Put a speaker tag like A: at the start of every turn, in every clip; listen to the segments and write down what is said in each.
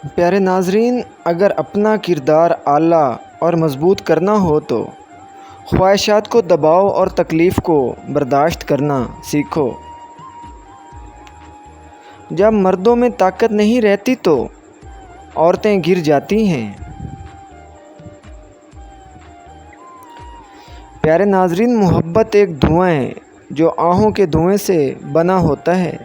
A: پیارے ناظرین، اگر اپنا کردار اعلیٰ اور مضبوط کرنا ہو تو خواہشات کو دباؤ اور تکلیف کو برداشت کرنا سیکھو۔ جب مردوں میں طاقت نہیں رہتی تو عورتیں گر جاتی ہیں۔ پیارے ناظرین، محبت ایک دھواں ہے جو آہوں کے دھوئیں سے بنا ہوتا ہے۔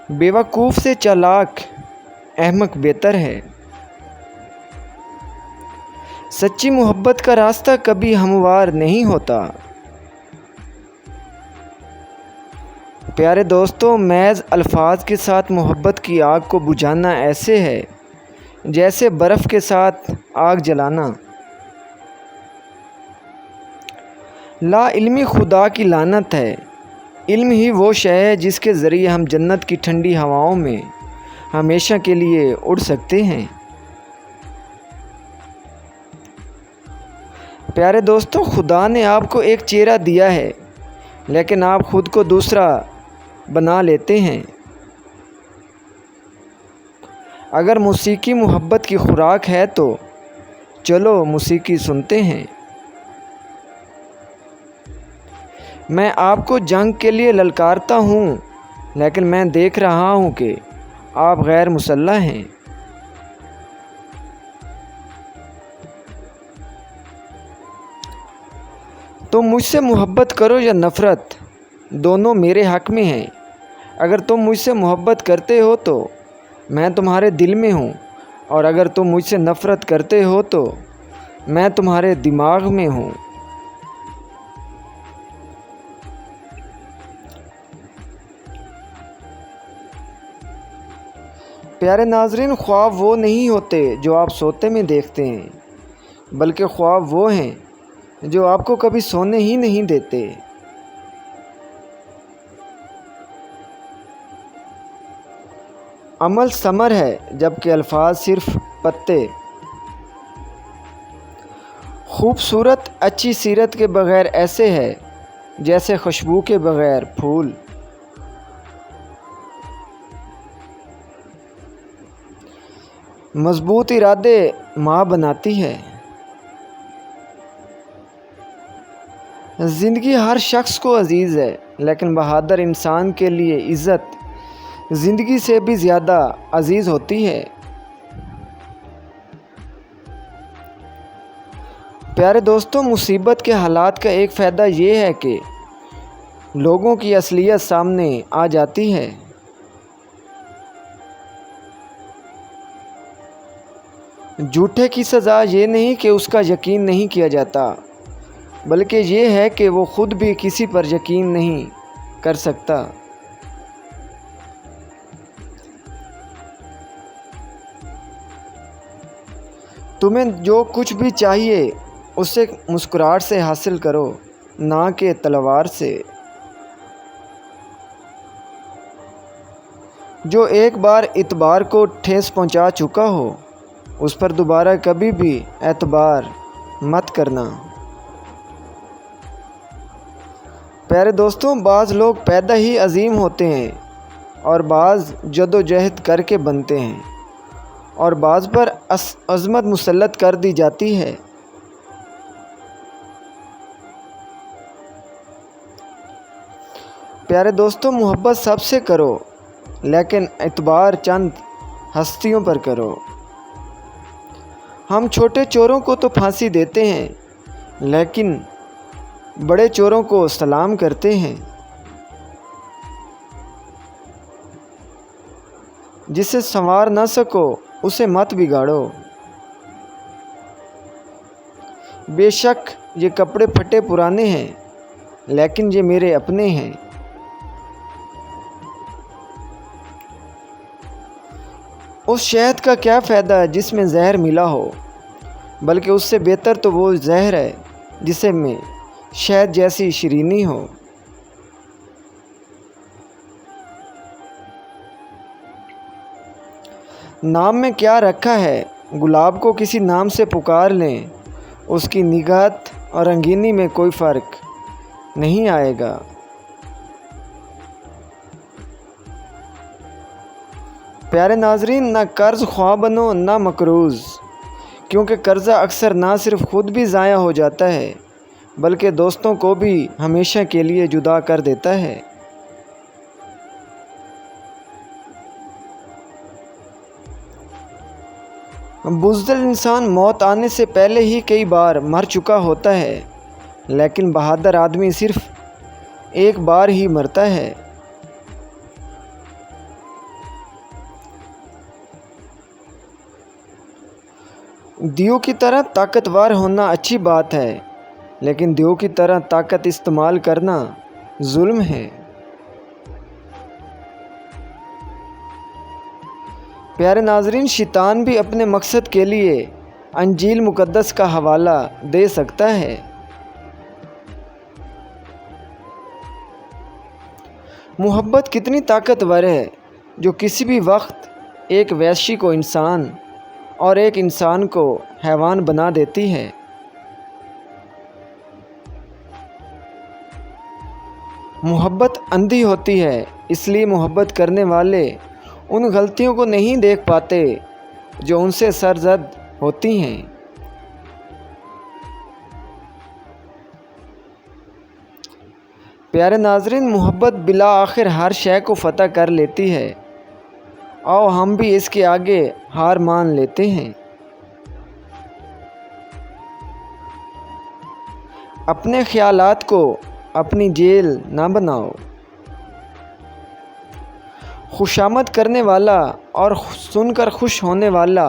A: بیوقوف سے چالاک احمق بہتر ہے۔ سچی محبت کا راستہ کبھی ہموار نہیں ہوتا۔ پیارے دوستو، محض الفاظ کے ساتھ محبت کی آگ کو بجھانا ایسے ہے جیسے برف کے ساتھ آگ جلانا۔ لا علمی خدا کی لعنت ہے۔ علم ہی وہ شے ہے جس کے ذریعے ہم جنت کی ٹھنڈی ہواؤں میں ہمیشہ کے لیے اڑ سکتے ہیں۔ پیارے دوستو، خدا نے آپ کو ایک چہرہ دیا ہے لیکن آپ خود کو دوسرا بنا لیتے ہیں۔ اگر موسیقی محبت کی خوراک ہے تو چلو موسیقی سنتے ہیں۔ میں آپ کو جنگ کے لیے للکارتا ہوں لیکن میں دیکھ رہا ہوں کہ آپ غیر مسلح ہیں۔ تم مجھ سے محبت کرو یا نفرت، دونوں میرے حق میں ہیں۔ اگر تم مجھ سے محبت کرتے ہو تو میں تمہارے دل میں ہوں، اور اگر تم مجھ سے نفرت کرتے ہو تو میں تمہارے دماغ میں ہوں۔ پیارے ناظرین، خواب وہ نہیں ہوتے جو آپ سوتے میں دیکھتے ہیں، بلکہ خواب وہ ہیں جو آپ کو کبھی سونے ہی نہیں دیتے۔ عمل ثمر ہے جبکہ الفاظ صرف پتے۔ خوبصورت اچھی سیرت کے بغیر ایسے ہے جیسے خوشبو کے بغیر پھول۔ مضبوط ارادے ماں بناتی ہے۔ زندگی ہر شخص کو عزیز ہے لیکن بہادر انسان کے لیے عزت زندگی سے بھی زیادہ عزیز ہوتی ہے۔ پیارے دوستو، مصیبت کے حالات کا ایک فائدہ یہ ہے کہ لوگوں کی اصلیت سامنے آ جاتی ہے۔ جھوٹے کی سزا یہ نہیں کہ اس کا یقین نہیں کیا جاتا، بلکہ یہ ہے کہ وہ خود بھی کسی پر یقین نہیں کر سکتا۔ تمہیں جو کچھ بھی چاہیے اسے مسکراہٹ سے حاصل کرو، نہ کہ تلوار سے۔ جو ایک بار اعتبار کو ٹھیس پہنچا چکا ہو اس پر دوبارہ کبھی بھی اعتبار مت کرنا۔ پیارے دوستوں، بعض لوگ پیدا ہی عظیم ہوتے ہیں اور بعض جدوجہد کر کے بنتے ہیں، اور بعض پر عظمت مسلط کر دی جاتی ہے۔ پیارے دوستوں، محبت سب سے کرو لیکن اعتبار چند ہستیوں پر کرو۔ ہم چھوٹے چوروں کو تو پھانسی دیتے ہیں لیکن بڑے چوروں کو سلام کرتے ہیں۔ جسے سنوار نہ سکو اسے مت بگاڑو۔ بے شک یہ کپڑے پھٹے پرانے ہیں لیکن یہ میرے اپنے ہیں۔ اس شہد کا کیا فائدہ جس میں زہر ملا ہو، بلکہ اس سے بہتر تو وہ زہر ہے جسے میں شہد جیسی شیرینی ہو۔ نام میں کیا رکھا ہے، گلاب کو کسی نام سے پکار لیں، اس کی نگہت اور رنگینی میں کوئی فرق نہیں آئے گا۔ پیارے ناظرین، نہ قرض خواہ بنو نہ مقروض، کیونکہ قرضہ اکثر نہ صرف خود بھی ضائع ہو جاتا ہے بلکہ دوستوں کو بھی ہمیشہ کے لیے جدا کر دیتا ہے۔ بزدل انسان موت آنے سے پہلے ہی کئی بار مر چکا ہوتا ہے، لیکن بہادر آدمی صرف ایک بار ہی مرتا ہے۔ دیو کی طرح طاقتور ہونا اچھی بات ہے، لیکن دیو کی طرح طاقت استعمال کرنا ظلم ہے۔ پیارے ناظرین، شیطان بھی اپنے مقصد کے لیے انجیل مقدس کا حوالہ دے سکتا ہے۔ محبت کتنی طاقتور ہے جو کسی بھی وقت ایک وحشی کو انسان اور ایک انسان کو حیوان بنا دیتی ہے۔ محبت اندھی ہوتی ہے، اس لیے محبت کرنے والے ان غلطیوں کو نہیں دیکھ پاتے جو ان سے سرزد ہوتی ہیں۔ پیارے ناظرین، محبت بالآخر ہر شے کو فتح کر لیتی ہے، اور ہم بھی اس کے آگے ہار مان لیتے ہیں۔ اپنے خیالات کو اپنی جیل نہ بناؤ۔ خوشامد کرنے والا اور سن کر خوش ہونے والا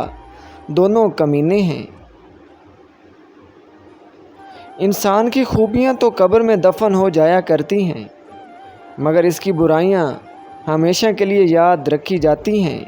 A: دونوں کمینے ہیں۔ انسان کی خوبیاں تو قبر میں دفن ہو جایا کرتی ہیں، مگر اس کی برائیاں ہمیشہ کے لیے یاد رکھی جاتی ہیں۔